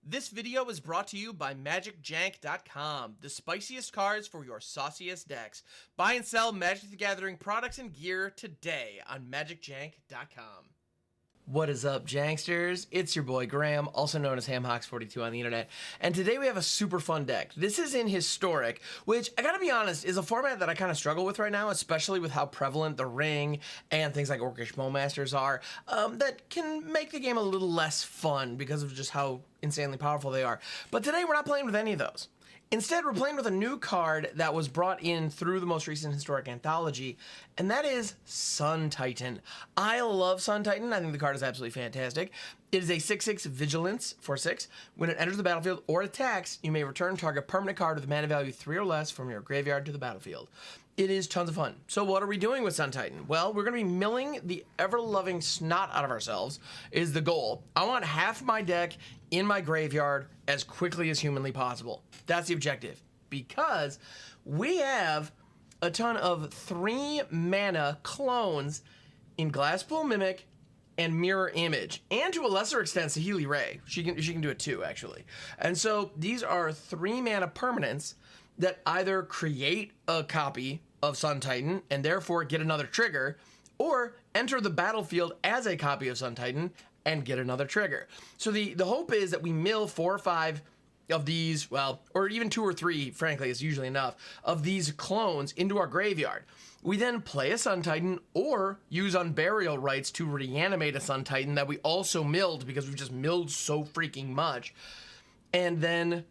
This video is brought to you by MagicJank.com, the spiciest cards for your sauciest decks. Buy and sell Magic the Gathering products and gear today on MagicJank.com. What is up, Janksters? It's your boy Graham, also known as HamHocks42 on the internet, and today we have a super fun deck. This is in Historic, which, I gotta be honest, is a format that I kind of struggle with right now, especially with how prevalent the Ring and things like Orcish Bowmasters are, that can make the game a little less fun because of just how insanely powerful they are. But today we're not playing with any of those. Instead, we're playing with a new card that was brought in through the most recent Historic Anthology, and that is Sun Titan. I love Sun Titan. I think the card is absolutely fantastic. It is a 6/6 Vigilance for 6. When it enters the battlefield or attacks, you may return target permanent card with mana value 3 or less from your graveyard to the battlefield. It is tons of fun. So what are we doing with Sun Titan? Well, we're going to be milling the ever-loving snot out of ourselves is the goal. I want half my deck in my graveyard as quickly as humanly possible. That's the objective. Because we have a ton of 3 mana clones in Glasspool Mimic and Mirror Image, and to a lesser extent, Saheeli Ray. She can do it too, actually. And so these are 3 mana permanents that either create a copy of Sun Titan and therefore get another trigger, or enter the battlefield as a copy of Sun Titan and get another trigger. So the hope is that we mill 4 or 5 of these, well, or even 2 or 3, frankly, is usually enough, of these clones into our graveyard. We then play a Sun Titan or use Unburial Rites to reanimate a Sun Titan that we also milled because we've just milled so freaking much. And then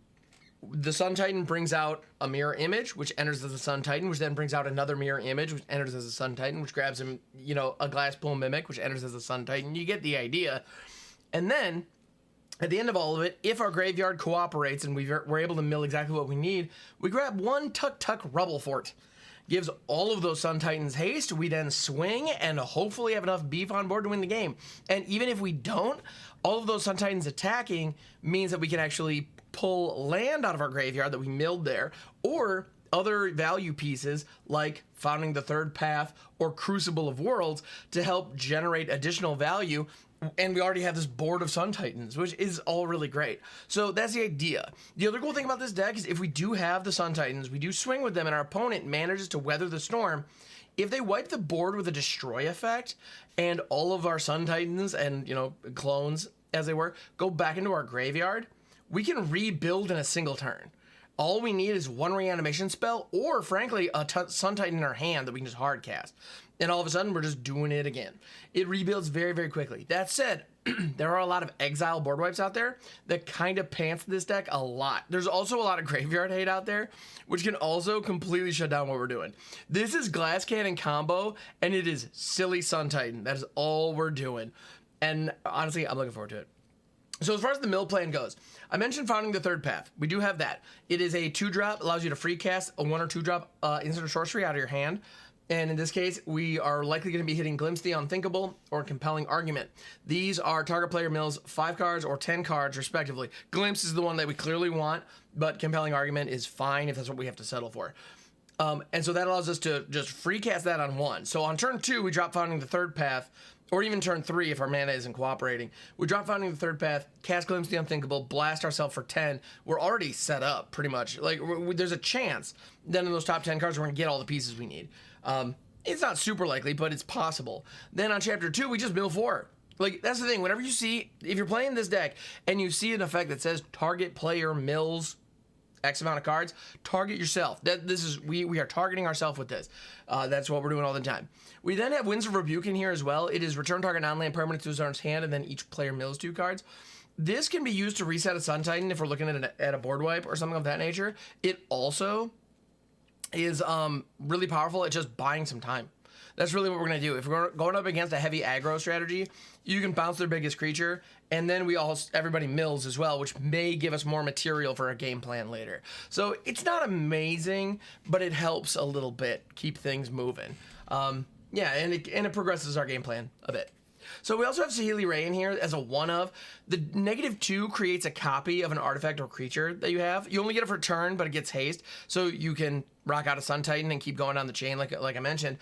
the Sun Titan brings out a Mirror Image, which enters as a Sun Titan, which then brings out another Mirror Image, which enters as a Sun Titan, which grabs him, you know, a Glasspool Mimic, which enters as a Sun Titan. You get the idea. And then, at the end of all of it, if our graveyard cooperates and we're able to mill exactly what we need, we grab one Tuk-Tuk Rubblefort. Gives all of those Sun Titans haste, we then swing and hopefully have enough beef on board to win the game. And even if we don't, all of those Sun Titans attacking means that we can actually pull land out of our graveyard that we milled there, or other value pieces like Founding the Third Path or Crucible of Worlds to help generate additional value. And we already have this board of Sun Titans, which is all really great. So that's the idea. The other cool thing about this deck is if we do have the Sun Titans, we do swing with them and our opponent manages to weather the storm. If they wipe the board with a destroy effect and all of our Sun Titans and, you know, clones, as they were, go back into our graveyard, we can rebuild in a single turn. All we need is one reanimation spell or, frankly, a Sun Titan in our hand that we can just hard cast. And all of a sudden, we're just doing it again. It rebuilds very, very quickly. That said, there are a lot of exile board wipes out there that kind of pants this deck a lot. There's also a lot of graveyard hate out there, which can also completely shut down what we're doing. This is Glass Cannon combo, and it is silly Sun Titan. That is all we're doing. And honestly, I'm looking forward to it. So as far as the mill plan goes, I mentioned Founding the Third Path. We do have that. It is a 2-drop, allows you to free cast a 1 or 2-drop instant or sorcery out of your hand. And in this case, we are likely going to be hitting Glimpse the Unthinkable or Compelling Argument. These are target player mills 5 cards or 10 cards, respectively. Glimpse is the one that we clearly want, but Compelling Argument is fine if that's what we have to settle for. And so that allows us to just free cast that on 1. So on turn 2, we drop Founding the Third Path, or even turn 3 if our mana isn't cooperating. We drop Founding the Third Path, cast Glimpse the Unthinkable, blast ourselves for 10. We're already set up, pretty much. Like, there's a chance then in those top 10 cards we're going to get all the pieces we need. It's not super likely, but it's possible. Then on chapter 2, we just mill 4. Like, that's the thing. Whenever you see, if you're playing this deck and you see an effect that says target player mills X amount of cards, target yourself. We are targeting ourselves with this. That's what we're doing all the time. We then have Winds of Rebuke in here as well. It is return target non-land permanent to his owner's hand, and then each player mills 2 cards. This can be used to reset a Sun Titan if we're looking at a board wipe or something of that nature. It also is really powerful at just buying some time. That's really what we're going to do. If we're going up against a heavy aggro strategy, you can bounce their biggest creature, and then everybody mills as well, which may give us more material for our game plan later. So it's not amazing, but it helps a little bit keep things moving. Yeah, and it progresses our game plan a bit. So we also have Saheeli Ray in here as a one-of. The -2 creates a copy of an artifact or creature that you have. You only get it for a turn, but it gets haste, so you can rock out a Sun Titan and keep going down the chain like I mentioned.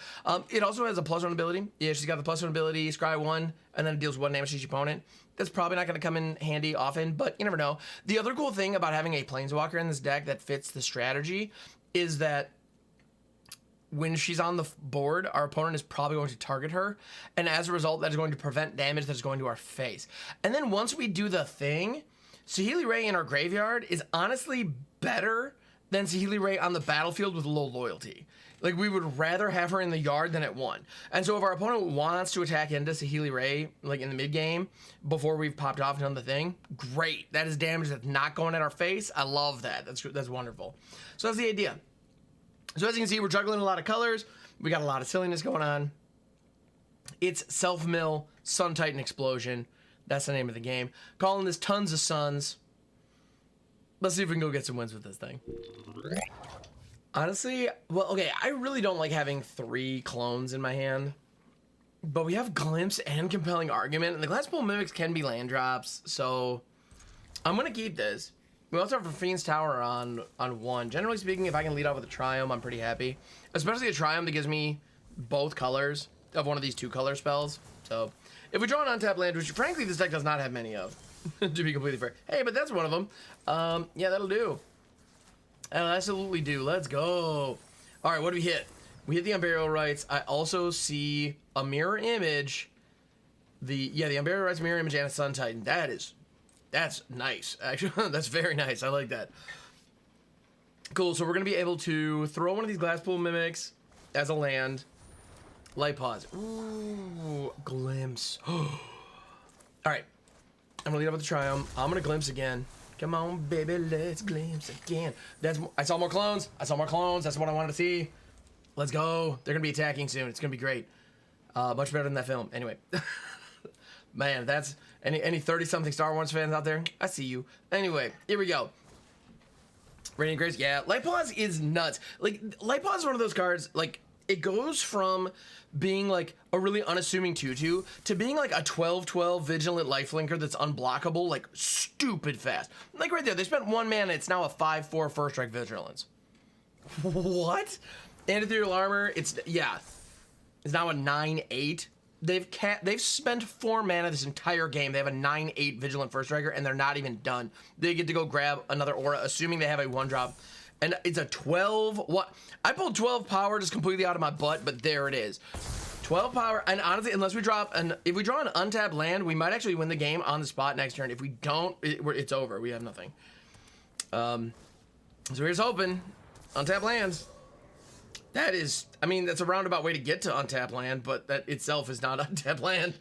It also has a +1 ability. Yeah, she's got the +1 ability, scry 1, and then it deals 1 damage to each opponent. That's probably not going to come in handy often, but you never know. The other cool thing about having a Planeswalker in this deck that fits the strategy is that when she's on the board, our opponent is probably going to target her, and as a result, that is going to prevent damage that's going to our face. And then once we do the thing, Saheeli Rai in our graveyard is honestly better than Saheeli Rai on the battlefield with low loyalty. Like, we would rather have her in the yard than at 1. And so if our opponent wants to attack into Saheeli Rai, like in the mid game, before we've popped off and done the thing, great. That is damage that's not going at our face. I love that. That's wonderful. So that's the idea. So as you can see, we're juggling a lot of colors. We got a lot of silliness going on. It's Self-Mill, Sun Titan Explosion. That's the name of the game. Calling this Tons of Suns. Let's see if we can go get some wins with this thing. Honestly, well, okay, I really don't like having 3 clones in my hand. But we have Glimpse and Compelling Argument, and the Glasspool Mimics can be land drops, so I'm going to keep this. We also have Fiend's Tower on 1. Generally speaking, if I can lead off with a Triumph, I'm pretty happy. Especially a Triumph that gives me both colors of one of these 2-color spells. So, if we draw an untapped land, which frankly this deck does not have many of, to be completely fair. Hey, but that's one of them. Yeah, that'll do. That'll absolutely do. Let's go. All right, what do we hit? We hit the Unburial Rites. I also see a Mirror Image. The Unburial Rites, Mirror Image, and a Sun Titan. That's nice. Actually, that's very nice. I like that. Cool, so we're going to be able to throw one of these Glasspool Mimics as a land. Lightpaws. Ooh, Glimpse. All right. I'm going to lead up with the Triumph. I'm going to Glimpse again. Come on, baby, let's Glimpse again. I saw more clones. That's what I wanted to see. Let's go. They're going to be attacking soon. It's going to be great. Much better than that film. Anyway. Man, that's... Any 30-something Star Wars fans out there? I see you. Anyway, here we go. Radiant Grace, yeah. Lightpaws is nuts. Like, Lightpaws is one of those cards, like, it goes from being, like, a really unassuming 2/2 to being, like, a 12/12 Vigilant Lifelinker that's unblockable, like, stupid fast. Like, right there, they spent 1 mana, it's now a 5/4 First Strike Vigilance. What? And Ethereal Armor, it's now a 9/8. They've spent 4 mana this entire game. They have a 9/8 Vigilant First Striker, and they're not even done. They get to go grab another aura, assuming they have a 1-drop. And it's a 12. What? I pulled 12 power just completely out of my butt, but there it is. 12 power, and honestly, unless we drop if we draw an untapped land, we might actually win the game on the spot next turn. If we don't, it's over. We have nothing. So here's hoping. Untapped lands. That is, I mean, that's a roundabout way to get to untapped land, but that itself is not untapped land.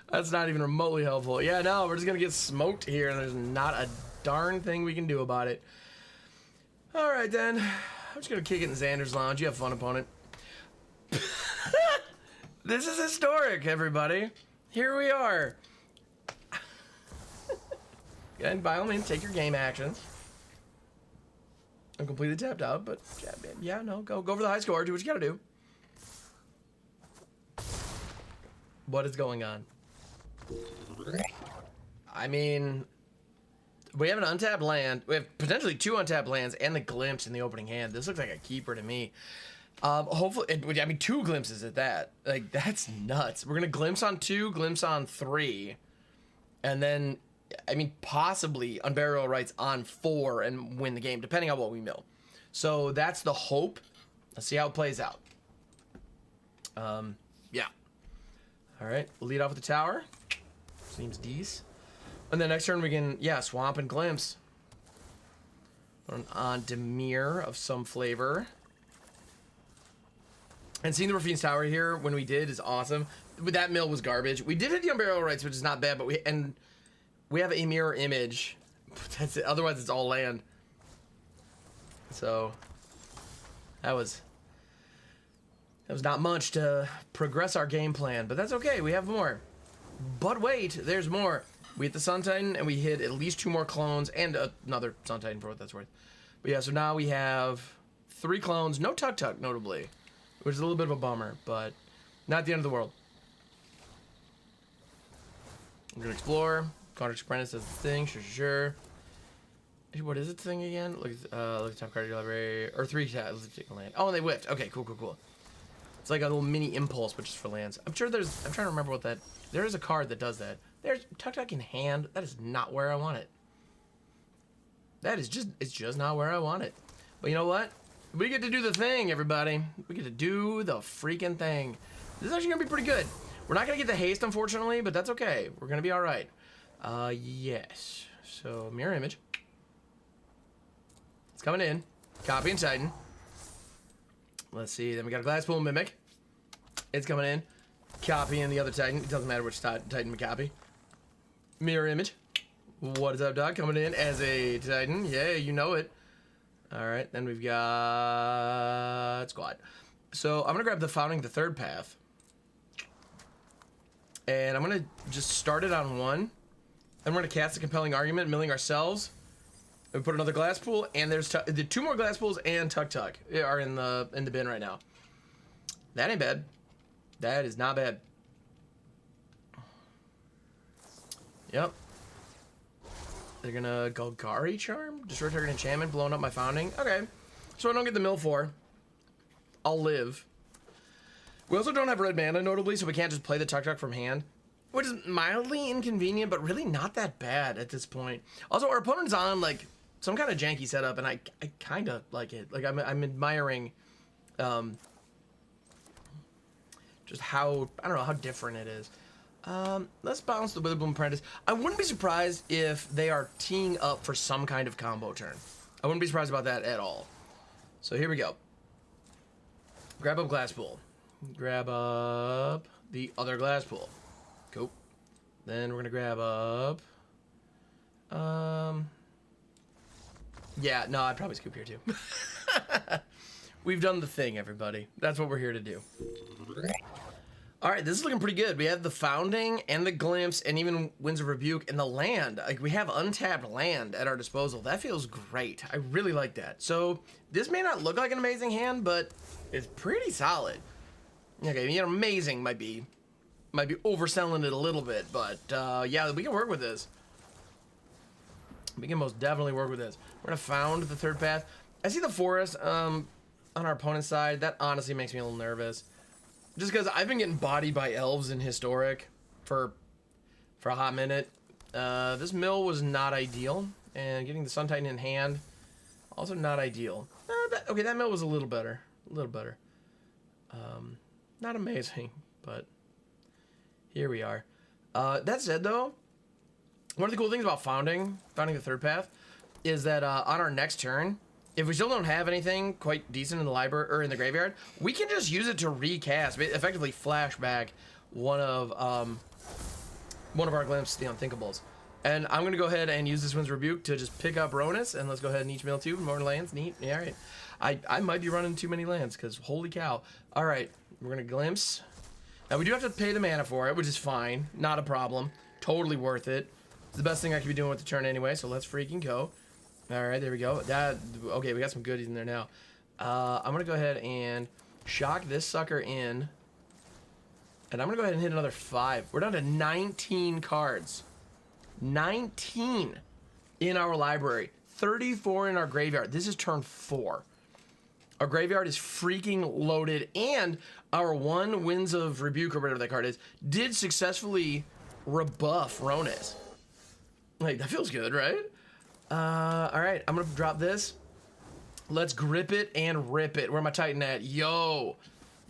That's not even remotely helpful. Yeah, no, we're just going to get smoked here, and there's not a darn thing we can do about it. All right, then. I'm just going to kick it in Xander's Lounge. You have fun, opponent. This is historic, everybody. Here we are. And by all means, take your game actions. I'm completely tapped out, but yeah, no, go for the high score. Do what you gotta do. What is going on? I mean, we have an untapped land. We have potentially 2 untapped lands and the Glimpse in the opening hand. This looks like a keeper to me. Hopefully, I mean, 2 glimpses at that. Like, that's nuts. We're gonna Glimpse on 2, Glimpse on 3, and then, I mean, possibly Unburial Rites on 4 and win the game, depending on what we mill. So that's the hope. Let's see how it plays out. Yeah. All right, we'll lead off with the tower. Seems decent. And then next turn we can, Swamp and Glimpse. On Demir of some flavor. And seeing the Rafine's Tower here when we did is awesome. That mill was garbage. We did hit the Unburial Rites, which is not bad, but we have a Mirror Image. That's it. Otherwise, it's all land. So that was not much to progress our game plan, but that's okay. We have more. But wait, there's more. We hit the Sun Titan, and we hit at least 2 more clones and another Sun Titan for what that's worth. But yeah, so now we have 3 clones. No Tuk-Tuk, notably, which is a little bit of a bummer, but not the end of the world. We're gonna explore. Context Apprentice does the thing, sure. What is it thing again? Look at the top card of your library. Or 3 tabs. Let's take a land. Oh, and they whiffed. Okay, cool. It's like a little mini impulse, which is for lands. I'm trying to remember what that... There is a card that does that. There's Tuk-Tuk in hand. That is not where I want it. That is just... It's just not where I want it. But you know what? We get to do the thing, everybody. We get to do the freaking thing. This is actually going to be pretty good. We're not going to get the haste, unfortunately, but that's okay. We're going to be all right. Yes. So, mirror image. It's coming in. Copy and Titan. Let's see. Then we got a Glasspool Mimic. It's coming in. Copy and the other Titan. It doesn't matter which Titan we copy. Mirror image. What is up, dog? Coming in as a Titan. Yeah, you know it. Alright, then we've got Squad. So I'm going to grab the Founding the Third Path. And I'm going to just start it on one. And we're going to cast a Compelling Argument, milling ourselves. And we put another Glasspool, and there's the 2 more Glasspools and Tuk-Tuk are in the bin right now. That ain't bad. That is not bad. Yep. They're gonna Golgari Charm? Destroy target enchantment, blowing up my Founding. Okay. So I don't get the mill for. I'll live. We also don't have red mana, notably, so we can't just play the Tuk-Tuk from hand. Which is mildly inconvenient, but really not that bad at this point. Also, our opponent's on, like, some kind of janky setup, and I kind of like it. Like, I'm admiring, just how, I don't know, how different it is. Let's bounce the Witherbloom Apprentice. I wouldn't be surprised if they are teeing up for some kind of combo turn. I wouldn't be surprised about that at all. So here we go. Grab up Glasspool. Grab up the other Glasspool. Cool. Then we're gonna grab up... Yeah, no, I'd probably scoop here too. We've done the thing, everybody. That's what we're here to do. Alright, this is looking pretty good. We have the Founding and the Glimpse and even Winds of Rebuke and the land. Like, we have untapped land at our disposal. That feels great. I really like that. So, this may not look like an amazing hand, but it's pretty solid. Okay, you know, amazing might be overselling it a little bit, but yeah, we can work with this. We can most definitely work with this. We're gonna Found the Third Path. I see the Forest on our opponent's side. That honestly makes me a little nervous. Just because I've been getting bodied by elves in Historic for a hot minute. This mill was not ideal, and getting the Sun Titan in hand, also not ideal. Okay, that mill was a little better. A little better. Not amazing, but here we are. That said, though, one of the cool things about Founding the Third Path, is that on our next turn, if we still don't have anything quite decent in the library or in the graveyard, we can just use it to recast, effectively flashback one of our Glimpse, the Unthinkables. And I'm gonna go ahead and use this Winds Rebuke to just pick up Ronus, and let's go ahead and each mill 2 more lands. Neat. Yeah, all right. I might be running too many lands because holy cow. All right, we're gonna Glimpse. Now we do have to pay the mana for it, which is fine, not a problem, totally worth it. It's the best thing I could be doing with the turn anyway, so let's freaking go. All right, there we go. Okay, we got some goodies in there now. I'm gonna go ahead and shock this sucker in, and I'm gonna go ahead and hit another 5. We're down to 19 cards. 19 in our library, 34 in our graveyard. This is turn 4. Our graveyard is freaking loaded, and our 1 Winds of Rebuke, or whatever that card is, did successfully rebuff Ronus. Like, that feels good, right? Alright, I'm gonna drop this. Let's grip it and rip it. Where my Titan at? Yo!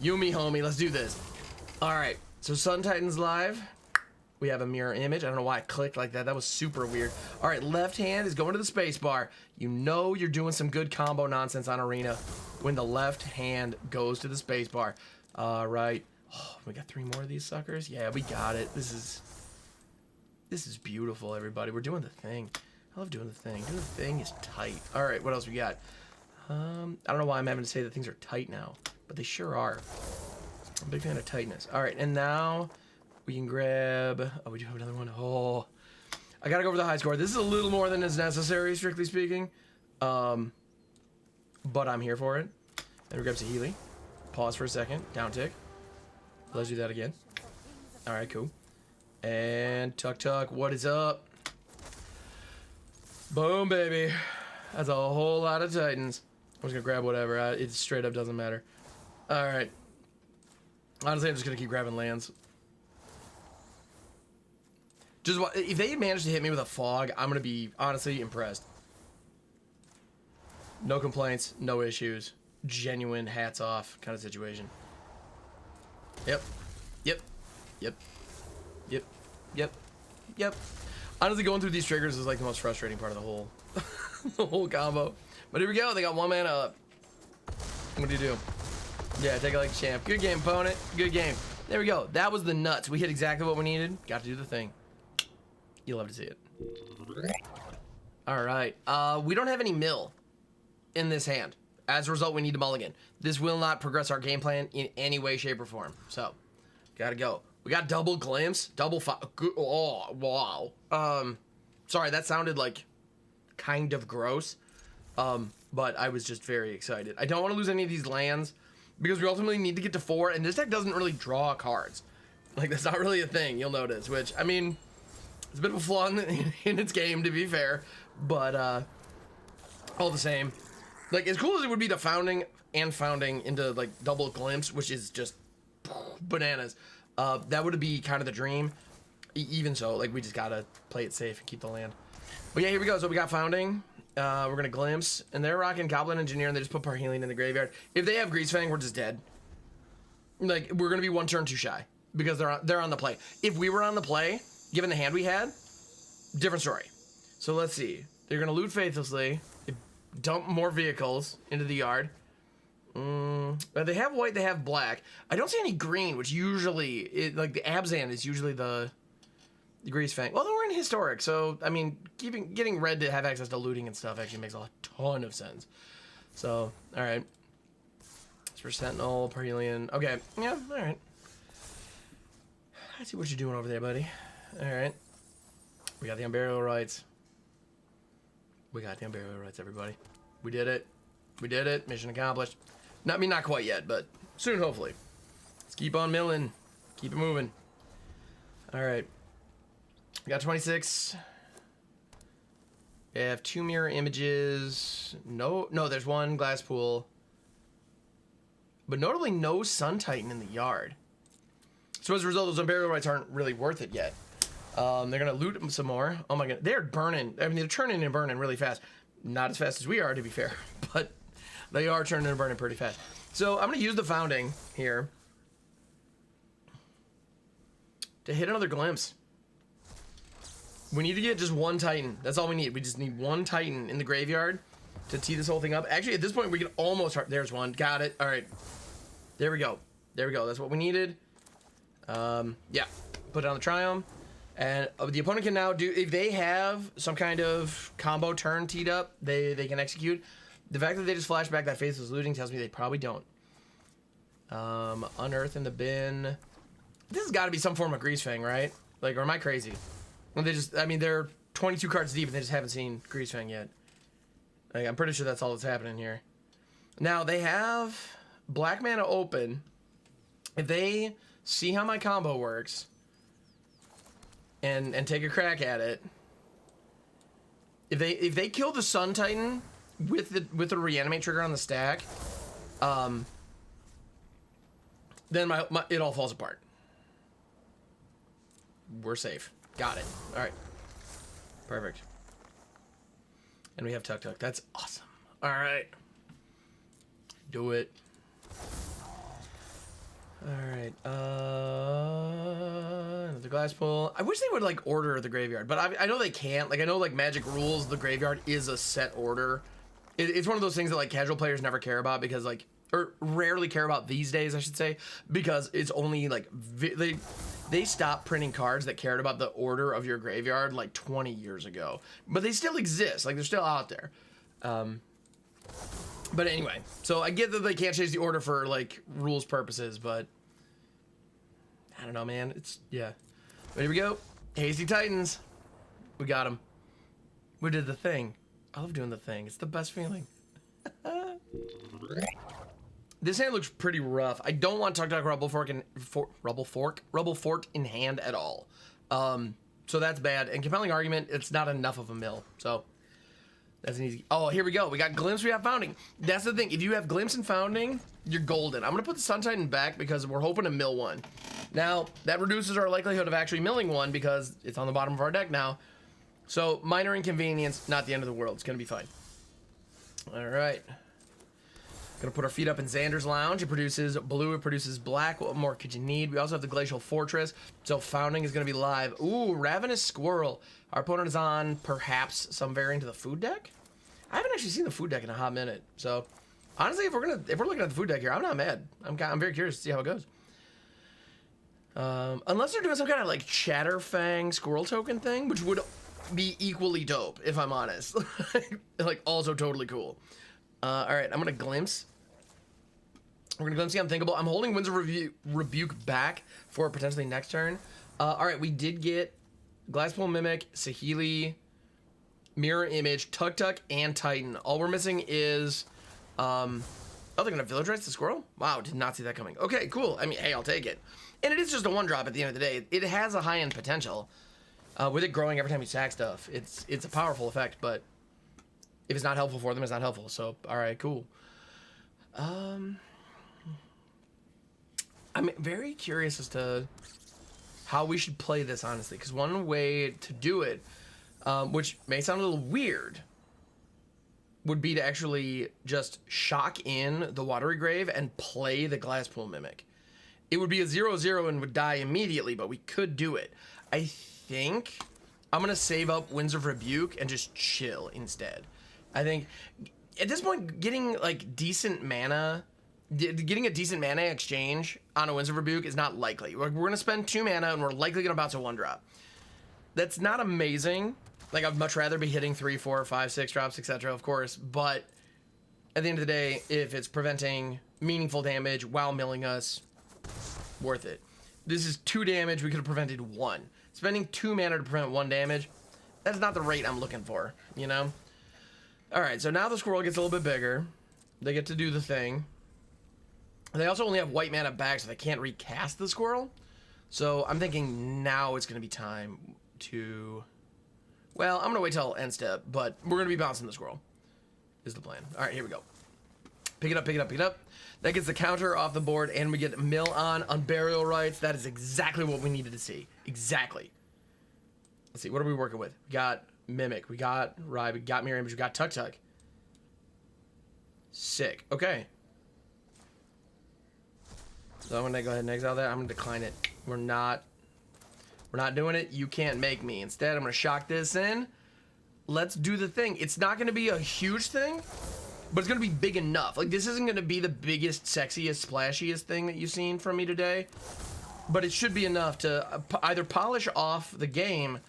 Yumi, homie, let's do this. Alright, so Sun Titan's live. We have a mirror image. I don't know why I clicked like that. That was super weird. Alright, left hand is going to the space bar. You know you're doing some good combo nonsense on Arena when the left hand goes to the space bar. Alright. Oh, we got 3 more of these suckers? Yeah, we got it. This is beautiful, everybody. We're doing the thing. I love doing the thing. Doing the thing is tight. Alright, what else we got? I don't know why I'm having to say that things are tight now, but they sure are. I'm a big fan of tightness. Alright, and now we can grab... Oh, we do have another one. Oh, I gotta go for the high score. This is a little more than is necessary, strictly speaking. But I'm here for it. And we grab Saheeli. Pause for a second. Down tick. Let's do that again. Alright, cool. And Tuk-Tuk, what is up? Boom, baby. That's a whole lot of Titans. I'm just gonna grab whatever. It straight up doesn't matter. Alright. Honestly, I'm just gonna keep grabbing lands. Just if they manage to hit me with a fog, I'm gonna be honestly impressed. No complaints, no issues, genuine hats off kind of situation. Yep, yep, yep, yep, yep, yep. Honestly, going through these triggers is like the most frustrating part of the whole, the whole combo. But here we go. They got 1 mana up. What do you do? Yeah, take it like a champ. Good game, opponent. Good game. There we go. That was the nuts. We hit exactly what we needed. Got to do the thing. You'll love to see it. All right. We don't have any mill in this hand. As a result, we need to mulligan. This will not progress our game plan in any way, shape, or form. So, gotta go. We got double glimpse, double oh, wow. Sorry, that sounded like kind of gross. But I was just very excited. I don't want to lose any of these lands because we ultimately need to get to 4, and this deck doesn't really draw cards. Like, that's not really a thing, you'll notice, which, I mean, it's a bit of a flaw in its game, to be fair, but, all the same. Like, as cool as it would be to founding into, like, double glimpse, which is just bananas, that would be kind of the dream. Even so, like, we just gotta play it safe and keep the land. But yeah, here we go. So we got founding. We're gonna glimpse, and they're rocking Goblin Engineer, and they just put Parhelion in the graveyard. If they have Greasefang, we're just dead. Like, we're gonna be 1 turn too shy because they're on the play. If we were on the play, given the hand we had, different story. So let's see. They're gonna loot faithlessly, dump more vehicles into the yard. They have white, they have black. I don't see any green, which usually, like the Abzan is usually the Greasefang. Well, we're in historic, so I mean, getting red to have access to looting and stuff actually makes a ton of sense. So, all right. It's for Sentinel, Parhelion. Okay, yeah, all right. I see what you're doing over there, buddy. All right. We got the Unburial Rights. We got the Unburial Rights, everybody. We did it. We did it. Mission accomplished. Not quite yet, but soon, hopefully. Let's keep on milling. Keep it moving. All right. We got 26. We have 2 mirror images. No, there's 1 Glasspool. But notably, no Sun Titan in the yard. So as a result, those Unburial Rights aren't really worth it yet. They're gonna loot them some more. Oh my god, they're burning. I mean, they're turning and burning really fast. Not as fast as we are, to be fair, but they are turning and burning pretty fast. So I'm gonna use the founding here to hit another glimpse. We need to get just 1 Titan. That's all we need. We just need 1 Titan in the graveyard to tee this whole thing up. Actually, at this point, we can almost... There's 1. Got it. All right. There we go. There we go. That's what we needed. Yeah. Put it on the Triumph. And the opponent can now do... If they have some kind of combo turn teed up, they can execute. The fact that they just flash back that Faithless Looting tells me they probably don't. Unearth in the bin. This has got to be some form of Greasefang, right? Like, or am I crazy? They just, I mean, they're 22 cards deep and they just haven't seen Greasefang yet. Like, I'm pretty sure that's all that's happening here. Now, they have black mana open. If they see how my combo works and take a crack at it, if they kill the Sun Titan with the reanimate trigger on the stack, then it all falls apart. We're safe. Got it. All right. Perfect. And we have Tuk-Tuk. That's awesome. All right. Do it. All right. Another Glasspool. I wish they would, like, order the graveyard, but I know they can't. Like, I know, like, Magic rules the graveyard is a set order. It's one of those things that, like, casual players never care about because, like, or rarely care about these days, I should say, because it's only, like, they stopped printing cards that cared about the order of your graveyard like 20 years ago. But they still exist. Like, they're still out there. But anyway, so I get that they can't change the order for, like, rules purposes, but I don't know, man. It's, yeah. But here we go. Hasty Titans. We got them. We did the thing. I love doing the thing. It's the best feeling. This hand looks pretty rough. I don't want Tuk-Tuk Rubblefort in hand at all. So that's bad. And compelling argument, it's not enough of a mill. So That's an easy. Oh, here we go. We got Glimpse, we have Founding. That's the thing. If you have Glimpse and Founding, you're golden. I'm going to put the Sun Titan back because we're hoping to mill one. Now, that reduces our likelihood of actually milling one because it's on the bottom of our deck now. So, minor inconvenience, not the end of the world. It's going to be fine. All right. Gonna put our feet up in Xander's Lounge. It produces blue, it produces black. What more could you need? We also have the Glacial Fortress, so Founding is gonna be live. Ooh, Ravenous Squirrel. Our opponent is on perhaps some variant of the food deck. I haven't actually seen the food deck in a hot minute, so honestly, if we're looking at the food deck here, I'm not mad. I'm very curious to see how it goes. Unless they're doing some kind of like Chatterfang Squirrel token thing, which would be equally dope, if I'm honest. Like also totally cool. All right, I'm gonna Glimpse. We're gonna Glimpse the Unthinkable. I'm holding Winds of Rebuke back for potentially next turn. All right, we did get Glasspool, Mimic, Saheeli, Mirror Image, Tuk-Tuk, and Titan. All we're missing is, oh, they're gonna Village Rites the Squirrel? Wow, did not see that coming. Okay, cool. I mean, hey, I'll take it. And it is just a 1-drop at the end of the day. It has a high-end potential. With it growing every time you sack stuff, it's a powerful effect, but if it's not helpful for them, it's not helpful. So, all right, cool. I'm very curious as to how we should play this, honestly, because one way to do it, which may sound a little weird, would be to actually just shock in the Watery Grave and play the Glasspool Mimic. It would be a 0/0 and would die immediately, but we could do it. I think I'm going to save up Winds of Rebuke and just chill instead. I think at this point, getting like decent mana, getting a decent mana exchange on a Winds of Rebuke is not likely. We're going to spend 2 mana and we're likely going to bounce a 1-drop. That's not amazing. Like, I'd much rather be hitting 3, 4, 5, 6 drops, etc., of course. But at the end of the day, if it's preventing meaningful damage while milling us, worth it. This is 2 damage. We could have prevented 1. Spending 2 mana to prevent 1 damage, that's not the rate I'm looking for, you know? All right, so now the squirrel gets a little bit bigger. They get to do the thing. They also only have white mana back, so they can't recast the squirrel. So I'm thinking now it's going to be time to... Well, I'm going to wait till end step, but we're going to be bouncing the squirrel, is the plan. All right, here we go. Pick it up, pick it up, pick it up. That gets the counter off the board, and we get mill on Burial Rites. That is exactly what we needed to see. Exactly. Let's see, what are we working with? We got Mimic, we got Rye, we got Mirror Image, we got Tuk-Tuk. Sick. Okay. So I'm gonna go ahead and exile that. I'm gonna decline it. We're not doing it. You can't make me. Instead, I'm gonna shock this in. Let's do the thing. It's not gonna be a huge thing, but it's gonna be big enough. Like, this isn't gonna be the biggest, sexiest, splashiest thing that you've seen from me today, but it should be enough to either polish off the game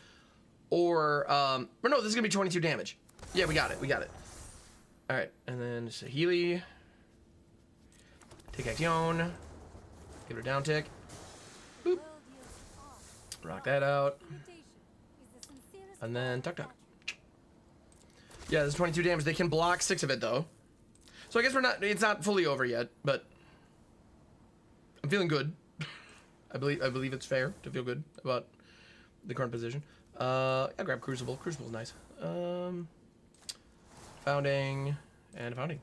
or no, this is gonna be 22 damage. Yeah, we got it. We got it. All right, and then Saheeli. Take action. Give her a down tick. Boop. Rock that out. And then Tuk-Tuk. Yeah, there's 22 damage. They can block 6 of it though. So I guess it's not fully over yet, but I'm feeling good. I believe it's fair to feel good about the current position. I'll grab Crucible. Crucible's nice. Founding and Founding.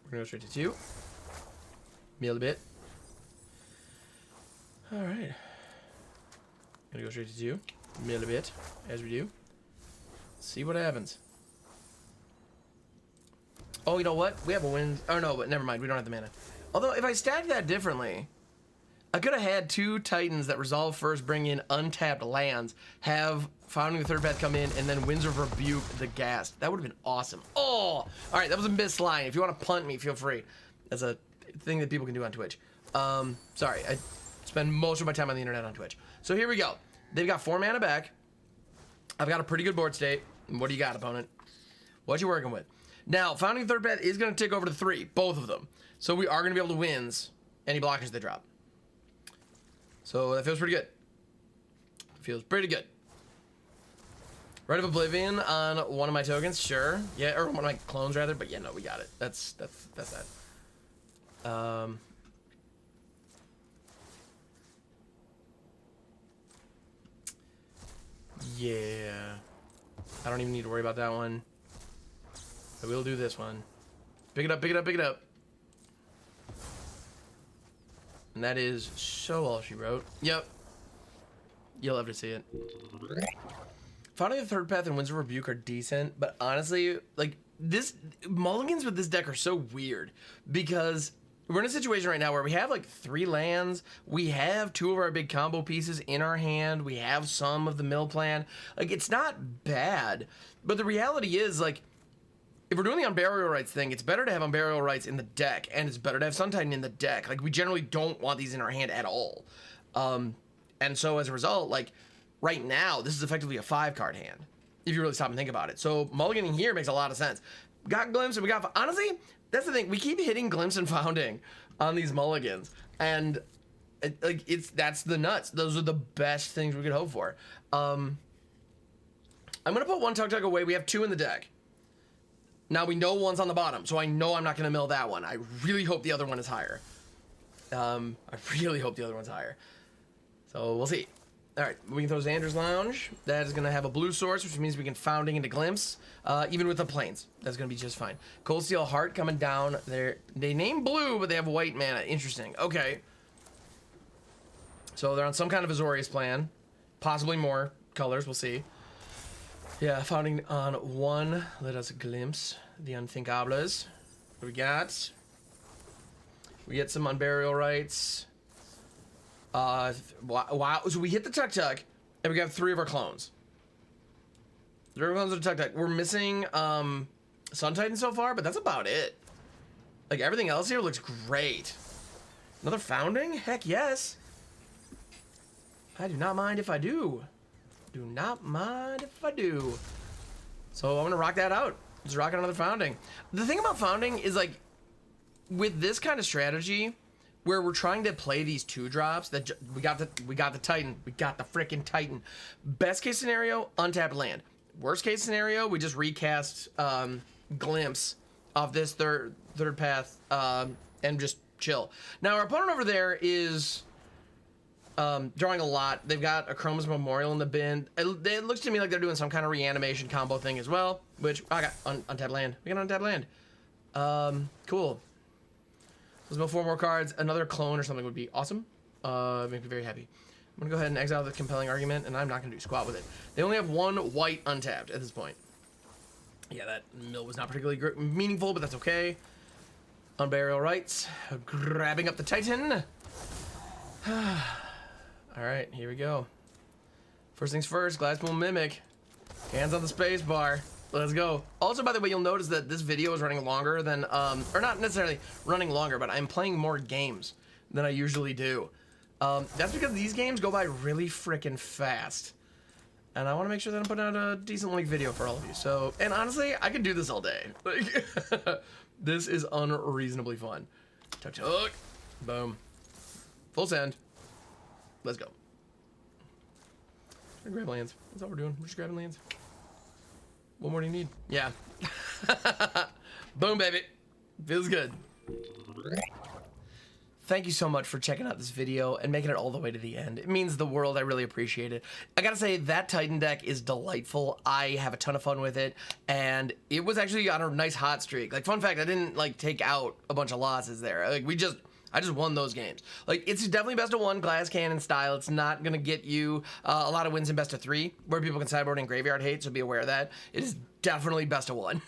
We're gonna go straight to 2. Meal a bit. All right. Gonna go straight to 2. Mill a bit, as we do. See what happens. Oh, you know what? We have a win. Oh, no, but never mind. We don't have the mana. Although, if I stacked that differently, I could have had 2 Titans that resolve first, bring in untapped lands, have Founding the Third Path come in, and then Winds of Rebuke the Ghast. That would have been awesome. Oh! All right, that was a missed line. If you want to punt me, feel free. That's a thing that people can do on Twitch. Sorry, I spend most of my time on the internet on Twitch. So here we go. They've got 4 mana back. I've got a pretty good board state. What do you got, opponent? What you working with? Now, Founding Third Path is going to tick over to 3, both of them. So we are going to be able to wins any blockers they drop. So that feels pretty good. Feels pretty good. Rite of Oblivion on one of my tokens, sure. Yeah, or one of my clones rather, but yeah, no, we got it. That's that. Yeah. I don't even need to worry about that one. I will do this one. Pick it up, pick it up, pick it up. And that is so all she wrote. Yep. You'll love to see it. Founding the Third Path and Winds of Rebuke are decent, but honestly, like, this mulligans with this deck are so weird because we're in a situation right now where we have like 3 lands, we have 2 of our big combo pieces in our hand, we have some of the mill plan. Like, it's not bad, but the reality is, like, if we're doing the Unburial Rights thing, it's better to have Unburial Rights in the deck, and it's better to have Sun Titan in the deck. Like, we generally don't want these in our hand at all. And so as a result, like, right now, this is effectively a 5-card hand, if you really stop and think about it. So mulliganing here makes a lot of sense. Got Glimpse, and we got... Honestly, that's the thing. We keep hitting Glimpse and Founding on these mulligans, and that's the nuts. Those are the best things we could hope for. I'm going to put one Tuk-Tuk away. We have 2 in the deck. Now, we know one's on the bottom, so I know I'm not going to mill that one. I really hope the other one is higher. I really hope the other one's higher. So, we'll see. All right, we can throw Xander's Lounge. That is going to have a blue source, which means we can Founding into Glimpse, even with the planes. That's going to be just fine. Cold Steel Heart coming down. They name blue, but they have white mana. Interesting. Okay. So, they're on some kind of Azorius plan. Possibly more colors. We'll see. Yeah, Founding on 1. Let us glimpse the Unthinkables. What do we got? We get some Unburial Rights. Wow. So we hit the Tuk-Tuk, and we got 3 of our clones. 3 of our clones of the Tuk-Tuk. We're missing Sun Titan so far, but that's about it. Like, everything else here looks great. Another Founding? Heck yes. I do not mind if I do. Do not mind if I do. So I'm gonna rock that out. Just rock another Founding. The thing about Founding is, like, with this kind of strategy, where we're trying to play these 2-drops, that we got the Titan, we got the frickin' Titan. Best case scenario, untapped land. Worst case scenario, we just recast Glimpse of this third path and just chill. Now our opponent over there is drawing a lot. They've got a Chroma's Memorial in the bin. It looks to me like they're doing some kind of reanimation combo thing as well, which I got untapped land. We got untapped land. Cool. Let's go 4 more cards. Another clone or something would be awesome. Make me very happy. I'm gonna go ahead and exile the Compelling Argument, and I'm not gonna do squat with it. They only have 1 white untapped at this point. Yeah, that mill was not particularly meaningful, but that's okay. Unburial Rights. Grabbing up the Titan. Alright, here we go. First things first, Glasspool Mimic. Hands on the space bar. Let's go. Also, by the way, you'll notice that this video is running longer than, or not necessarily running longer, but I'm playing more games than I usually do. That's because these games go by really freaking fast. And I want to make sure that I'm putting out a decent length video for all of you. So, and honestly, I could do this all day. Like, this is unreasonably fun. Tuk-Tuk. Boom. Full send. Let's go. Grab lands. That's all we're doing. We're just grabbing lands. What more do you need? Yeah. Boom, baby. Feels good. Thank you so much for checking out this video and making it all the way to the end. It means the world. I really appreciate it. I gotta say, that Titan deck is delightful. I have a ton of fun with it, and it was actually on a nice hot streak. Like, fun fact, I didn't, like, take out a bunch of losses there. Like, I just won those games. Like, it's definitely best of 1 glass cannon style. It's not gonna get you a lot of wins in best of 3, where people can sideboard and graveyard hate, so be aware of that. It is definitely best of 1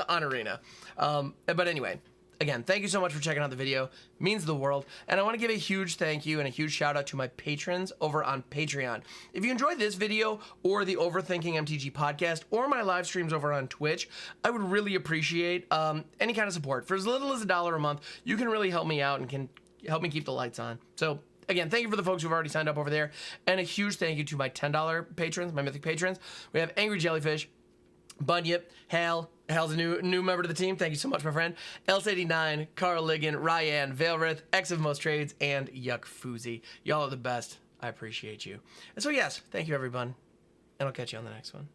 on Arena. But anyway, again, thank you so much for checking out the video. It means the world. And I want to give a huge thank you and a huge shout out to my patrons over on Patreon. If you enjoyed this video or the Overthinking MTG podcast or my live streams over on Twitch, I would really appreciate any kind of support. For as little as $1 a month, you can really help me out and can help me keep the lights on. So again, thank you for the folks who've already signed up over there. And a huge thank you to my $10 patrons, my Mythic patrons. We have Angry Jellyfish, Bunyip, Hal. Hal's a new member to the team. Thank you so much, my friend. Else89, Carl Ligon, Ryan, Vailrith, X of Most Trades, and Yuck Foozy. Y'all are the best. I appreciate you. And so yes, thank you everyone. And I'll catch you on the next one.